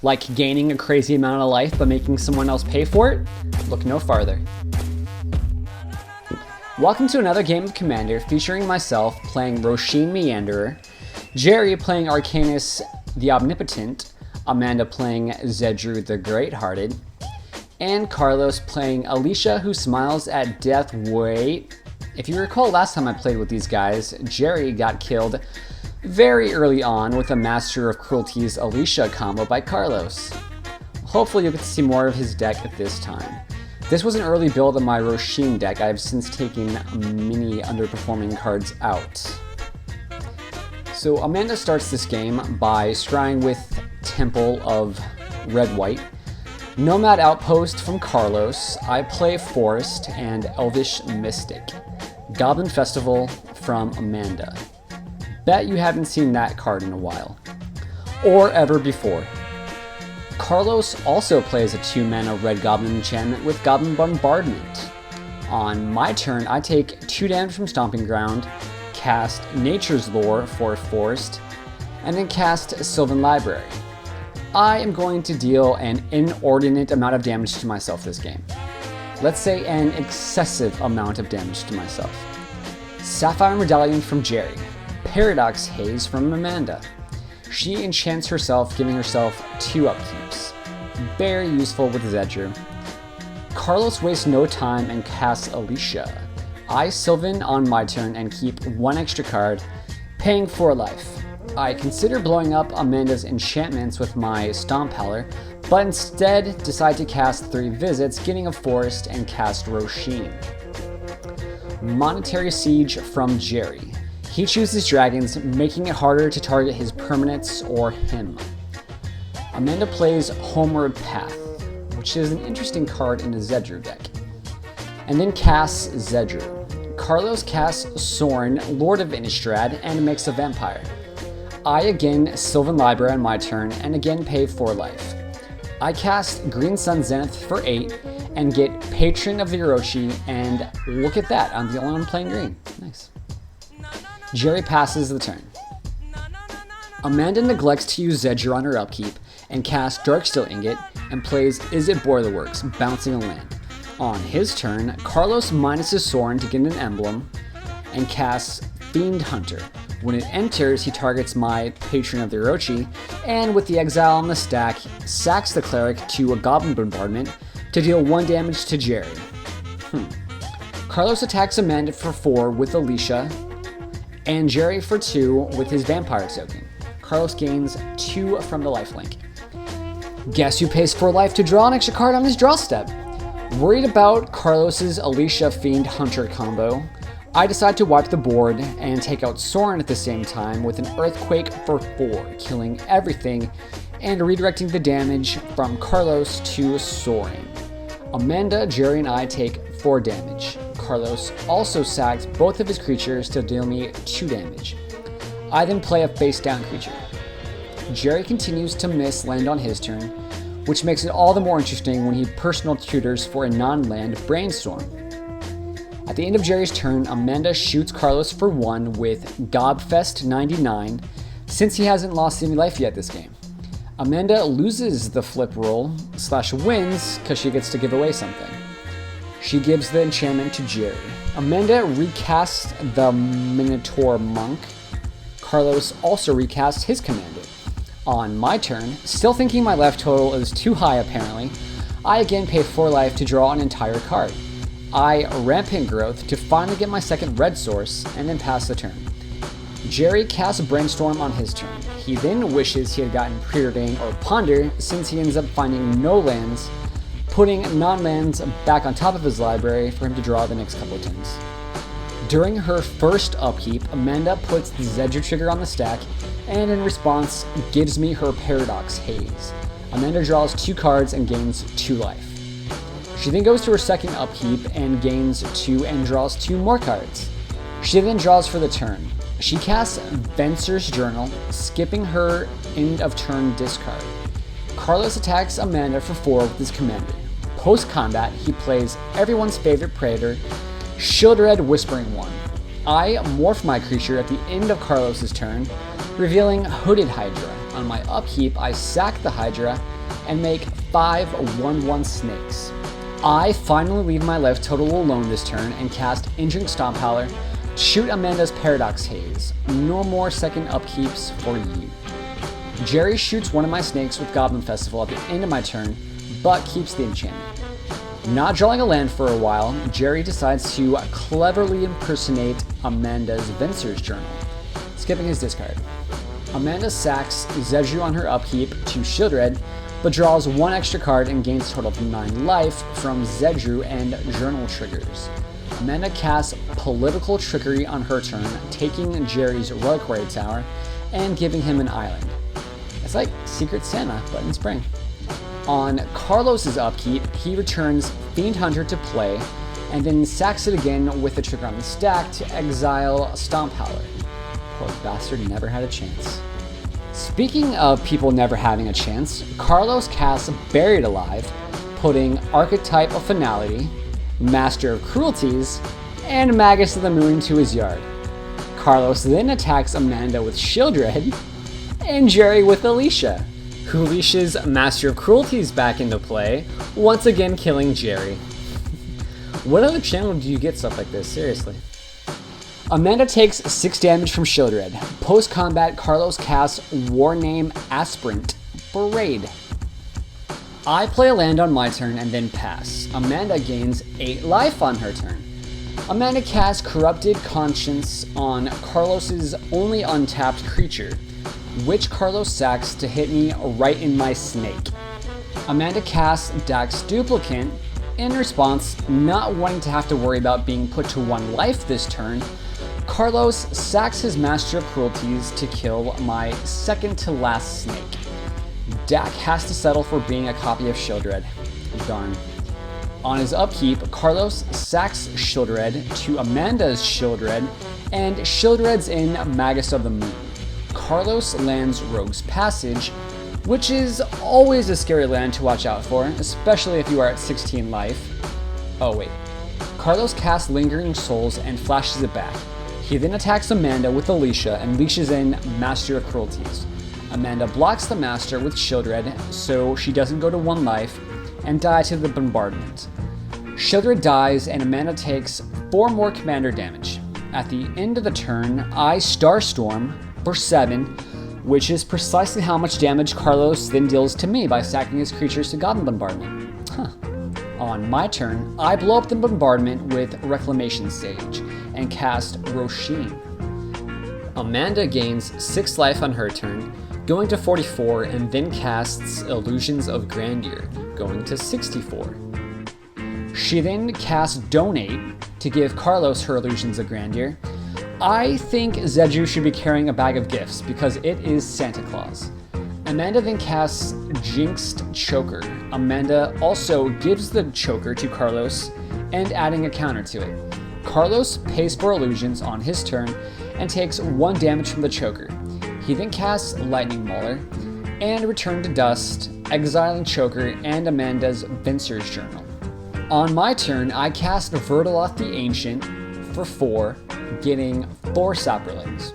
Like gaining a crazy amount of life but making someone else pay for it? Look no farther. Welcome to another game of Commander featuring myself playing Rosheen Meanderer, Jerry playing Arcanis the Omnipotent, Amanda playing Zedruu the Greathearted, and Carlos playing Alesha who smiles at death. Wait, if you recall last time I played with these guys, Jerry got killed very early on with a Master of Cruelty's Alesha combo by Carlos. Hopefully you'll get to see more of his deck at this time. This was an early build of my Rosheen deck. I have since taken many underperforming cards out. So Amanda starts this game by scrying with Temple of Red-White, Nomad Outpost from Carlos, I play Forest, and Elvish Mystic, Goblin Festival from Amanda. Bet you haven't seen that card in a while, or ever before. Carlos also plays a 2-mana Red Goblin enchantment with Goblin Bombardment. On my turn, I take 2 damage from Stomping Ground, cast Nature's Lore for Forest, and then cast Sylvan Library. I am going to deal an inordinate amount of damage to myself this game. Let's say an excessive amount of damage to myself. Sapphire Medallion from Jerry, Paradox Haze from Amanda. She enchants herself, giving herself 2 upkeeps. Very useful with Zedruu. Carlos wastes no time and casts Alesha. I Sylvan on my turn and keep 1 extra card, paying 4 life. I consider blowing up Amanda's enchantments with my Stomp Howler, but instead decide to cast 3 visits, getting a Forest, and cast Rosheen. Monetary Siege from Jerry. He chooses dragons, making it harder to target his permanents or him. Amanda plays Homeward Path, which is an interesting card in the Zedruu deck, and then casts Zedruu. Carlos casts Sorin, Lord of Innistrad, and makes a vampire. I again Sylvan Library on my turn and again pay 4 life. I cast Green Sun Zenith for 8 and get Patron of the Orochi, and look at that, I'm the only one playing green. Nice. Jerry passes the turn. Amanda neglects to use Zedruu on her upkeep and casts Darksteel Ingot and plays Is It Boilerworks, bouncing a land. On his turn, Carlos minuses Sorin to get an emblem and casts Fiend Hunter. When it enters, he targets my Patron of the Orochi, and with the exile on the stack, sacks the Cleric to a Goblin Bombardment to deal 1 damage to Jerry. Carlos attacks Amanda for 4 with Alesha, and Jerry for 2 with his Vampire token. Carlos gains 2 from the lifelink. Guess who pays 4 life to draw an extra card on his draw step? Worried about Carlos's Alesha Fiend Hunter combo, I decide to wipe the board and take out Sorin at the same time with an Earthquake for 4, killing everything and redirecting the damage from Carlos to Sorin. Amanda, Jerry, and I take 4 damage. Carlos also sacked both of his creatures to deal me 2 damage. I then play a face-down creature. Jerry continues to miss land on his turn, which makes it all the more interesting when he personal tutors for a non-land Brainstorm. At the end of Jerry's turn, Amanda shoots Carlos for 1 with Gobfest 99, since he hasn't lost any life yet this game. Amanda loses the flip roll / wins because she gets to give away something. She gives the enchantment to Jerry. Amanda recasts the Minotaur Monk. Carlos also recasts his commander. On my turn, still thinking my life total is too high apparently, I again pay 4 life to draw an entire card. I Rampant Growth to finally get my second red source and then pass the turn. Jerry casts Brainstorm on his turn. He then wishes he had gotten Preordain or Ponder since he ends up finding no lands, putting non-lands back on top of his library for him to draw the next couple of turns. During her first upkeep, Amanda puts the Zedruu trigger on the stack and in response gives me her Paradox Haze. Amanda draws 2 cards and gains 2 life. She then goes to her second upkeep and gains 2 and draws 2 more cards. She then draws for the turn. She casts Venser's Journal, skipping her end of turn discard. Carlos attacks Amanda for 4 with his commander. Post-combat, he plays everyone's favorite Praetor, Shieldred Whispering One. I morph my creature at the end of Carlos's turn, revealing Hooded Hydra. On my upkeep, I sack the Hydra and make 5 1/1 snakes. I finally leave my life total alone this turn and cast Injuring Stomp Howler, shoot Amanda's Paradox Haze. No more second upkeeps for you. Jerry shoots one of my snakes with Goblin Festival at the end of my turn, but keeps the enchantment. Not drawing a land for a while, Jerry decides to cleverly impersonate Amanda's Venser's Journal, skipping his discard. Amanda sacks Zedruu on her upkeep to Shieldred, but draws 1 extra card and gains a total of 9 life from Zedruu and Journal triggers. Amanda casts Political Trickery on her turn, taking Jerry's Reliquary Tower and giving him an island. It's like Secret Santa, but in spring. On Carlos's upkeep, he returns Fiend Hunter to play, and then sacks it again with the trigger on the stack to exile Stomp Howler. Poor bastard never had a chance. Speaking of people never having a chance, Carlos casts Buried Alive, putting Archetype of Finality, Master of Cruelties, and Magus of the Moon to his yard. Carlos then attacks Amanda with Shieldred, and Jerry with Alesha, who leashes Master of Cruelties back into play, once again killing Jerry. What other channel do you get stuff like this? Seriously. Amanda takes 6 damage from Shieldred. Post-combat, Carlos casts Warname Aspirant for Raid. I play a land on my turn and then pass. Amanda gains 8 life on her turn. Amanda casts Corrupted Conscience on Carlos's only untapped creature, which Carlos sacks to hit me right in my snake. Amanda casts Dax Duplicant. In response, not wanting to have to worry about being put to 1 life this turn, Carlos sacks his Master of Cruelties to kill my second to last snake. Dak has to settle for being a copy of Shieldred. Darn. On his upkeep, Carlos sacks Shieldred to Amanda's Shieldred, and Shieldred's in Magus of the Moon. Carlos lands Rogue's Passage, which is always a scary land to watch out for, especially if you are at 16 life. Oh wait. Carlos casts Lingering Souls and flashes it back. He then attacks Amanda with Alesha and leashes in Master of Cruelties. Amanda blocks the Master with Shieldred so she doesn't go to 1 life and die to the bombardment. Shieldred dies and Amanda takes 4 more commander damage. At the end of the turn, I Starstorm for 7, which is precisely how much damage Carlos then deals to me by sacking his creatures to Goblin Bombardment. On my turn, I blow up the bombardment with Reclamation Sage and cast Rosheen. Amanda gains 6 life on her turn, going to 44, and then casts Illusions of Grandeur, going to 64. She then casts Donate to give Carlos her Illusions of Grandeur. I think Zedruu should be carrying a bag of gifts because it is Santa Claus. Amanda then casts Jinxed Choker. Amanda also gives the choker to Carlos and adding a counter to it. Carlos pays for illusions on his turn and takes 1 damage from the choker. He then casts Lightning Mauler and Return to Dust, exiling Choker and Amanda's Venser's Journal. On my turn, I cast Verdaloth the Ancient for 4, getting 4 Saprolings.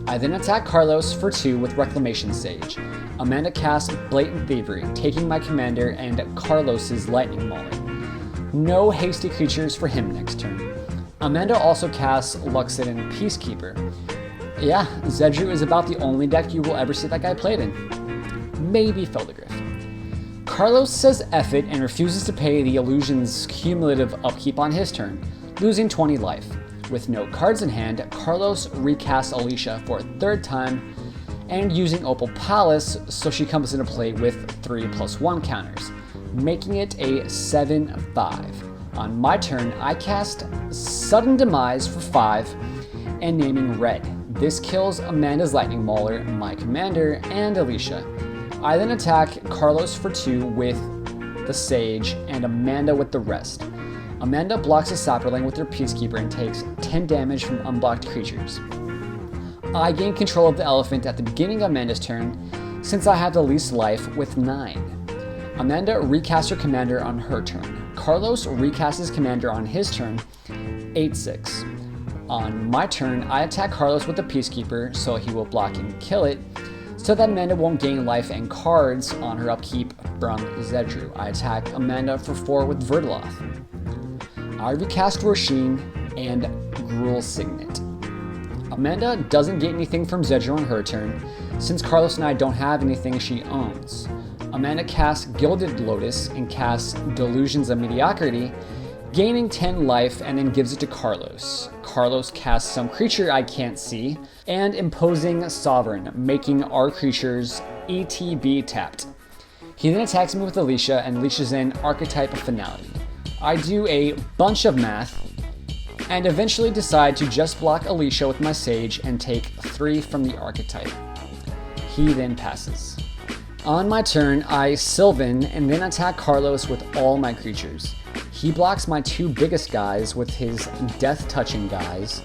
I then attack Carlos for 2 with Reclamation Sage. Amanda casts Blatant Thievery, taking my commander and Carlos's Lightning Mauler. No hasty creatures for him next turn. Amanda also casts Luxodon Peacekeeper. Yeah, Zedruu is about the only deck you will ever see that guy played in. Maybe Feldergriff. Carlos says F it and refuses to pay the Illusion's cumulative upkeep on his turn, losing 20 life. With no cards in hand, Carlos recasts Alesha for a 3rd time and using Opal Palace so she comes into play with 3+1 counters, making it a 7/5. On my turn, I cast Sudden Demise for 5 and naming Red. This kills Amanda's Lightning Mauler, my commander, and Alesha. I then attack Carlos for 2 with the Sage and Amanda with the rest. Amanda blocks a Saproling with her Peacekeeper and takes 10 damage from unblocked creatures. I gain control of the elephant at the beginning of Amanda's turn, since I have the least life with 9. Amanda recasts her commander on her turn. Carlos recasts his commander on his turn, 8/6. On my turn, I attack Carlos with the Peacekeeper, so he will block and kill it. so that Amanda won't gain life and cards on her upkeep from Zedruu. I attack Amanda for 4 with Vertiloth. I recast Rosheen and Gruul Signet. Amanda doesn't get anything from Zedruu on her turn, since Carlos and I don't have anything she owns. Amanda casts Gilded Lotus and casts Delusions of Mediocrity, gaining 10 life, and then gives it to Carlos. Carlos casts some creature I can't see, and Imposing Sovereign, making our creatures ETB tapped. He then attacks me with Alesha and leashes in Archetype of Finality. I do a bunch of math, and eventually decide to just block Alesha with my Sage and take 3 from the Archetype. He then passes. On my turn, I Sylvan and then attack Carlos with all my creatures. He blocks my 2 biggest guys with his death-touching guys,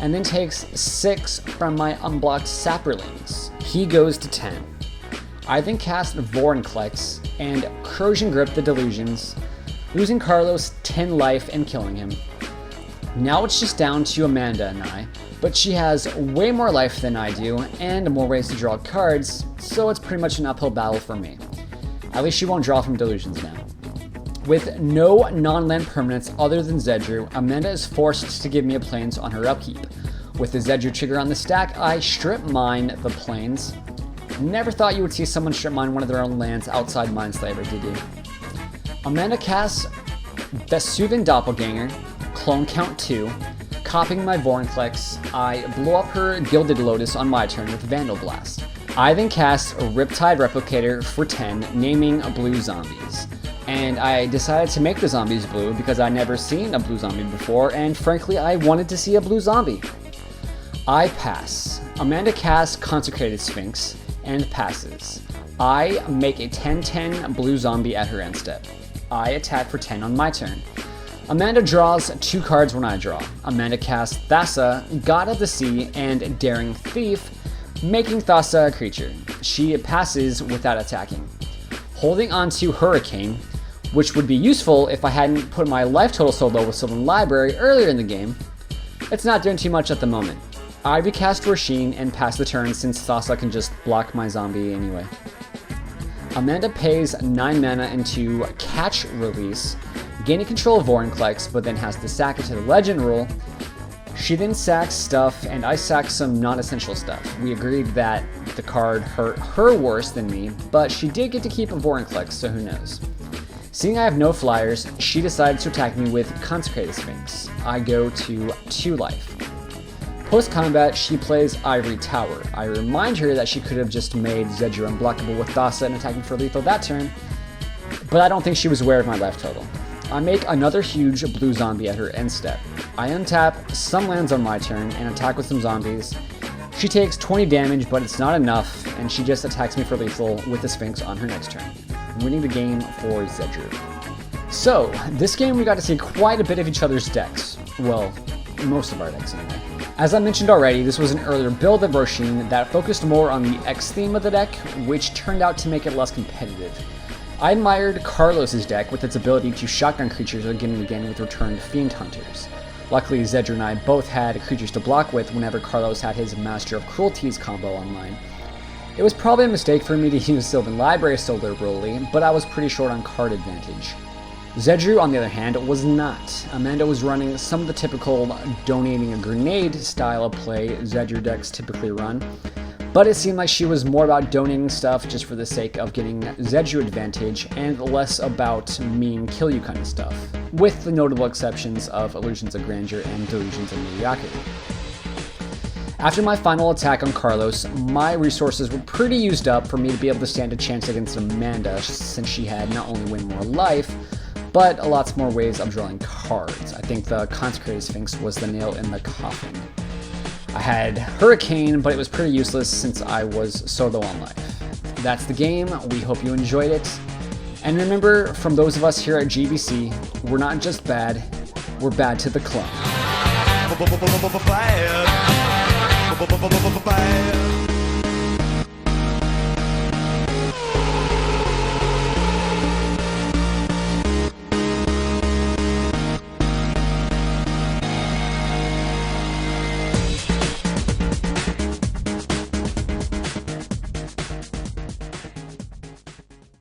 and then takes 6 from my unblocked Saprolings. He goes to 10. I then cast Vorinclex and Corrosion Grip the Delusions, losing Carlos 10 life and killing him. Now it's just down to Amanda and I, but she has way more life than I do and more ways to draw cards, so it's pretty much an uphill battle for me. At least she won't draw from Delusions now. With no non-land permanents other than Zedruu, Amanda is forced to give me a plains on her upkeep. With the Zedruu trigger on the stack, I strip mine the plains. Never thought you would see someone strip mine one of their own lands outside Mindslaver, did you? Amanda casts Vesuvian Doppelganger, Clone Count 2, copying my Vorinclex. I blow up her Gilded Lotus on my turn with Vandal Blast. I then cast a Riptide Replicator for 10, naming blue zombies. And I decided to make the zombies blue because I'd never seen a blue zombie before, and frankly, I wanted to see a blue zombie. I pass. Amanda casts Consecrated Sphinx and passes. I make a 10/10 blue zombie at her end step. I attack for 10 on my turn. Amanda draws 2 cards when I draw. Amanda casts Thassa, God of the Sea, and Daring Thief, making Thassa a creature. She passes without attacking. Holding on to Hurricane, which would be useful if I hadn't put my life total so low with Sylvan Library earlier in the game. It's not doing too much at the moment. I recast Rosheen and pass the turn since Thassa can just block my zombie anyway. Amanda pays 9 mana into Catch Release, gaining control of Vorinclex, but then has to sack it to the Legend rule. She then sacks stuff, and I sack some non-essential stuff. We agreed that the card hurt her worse than me, but she did get to keep a Vorinclex, so who knows. Seeing I have no flyers, she decides to attack me with Consecrated Sphinx. I go to 2 life. Post-combat, she plays Ivory Tower. I remind her that she could have just made Zedruu unblockable with Thassa and attacking for lethal that turn, but I don't think she was aware of my life total. I make another huge blue zombie at her end step. I untap some lands on my turn and attack with some zombies. She takes 20 damage, but it's not enough, and she just attacks me for lethal with the Sphinx on her next turn, winning the game for Zedruu. So, this game we got to see quite a bit of each other's decks. Well, most of our decks anyway. As I mentioned already, this was an earlier build of Rosheen that focused more on the X theme of the deck, which turned out to make it less competitive. I admired Carlos's deck with its ability to shotgun creatures again and again with returned Fiend Hunters. Luckily, Zedruu and I both had creatures to block with whenever Carlos had his Master of Cruelties combo online. It was probably a mistake for me to use Sylvan Library so liberally, but I was pretty short on card advantage. Zedruu, on the other hand, was not. Amanda was running some of the typical donating a grenade style of play Zedruu decks typically run, but it seemed like she was more about donating stuff just for the sake of getting Zedruu advantage and less about mean kill you kind of stuff, with the notable exceptions of Illusions of Grandeur and Delusions of Mediocrity. After my final attack on Carlos, my resources were pretty used up for me to be able to stand a chance against Amanda, since she had not only way more life, but lots more ways of drawing cards. I think the Consecrated Sphinx was the nail in the coffin. I had Hurricane, but it was pretty useless since I was so low on life. That's the game. We hope you enjoyed it. And remember, from those of us here at GBC, we're not just bad, we're bad to the club.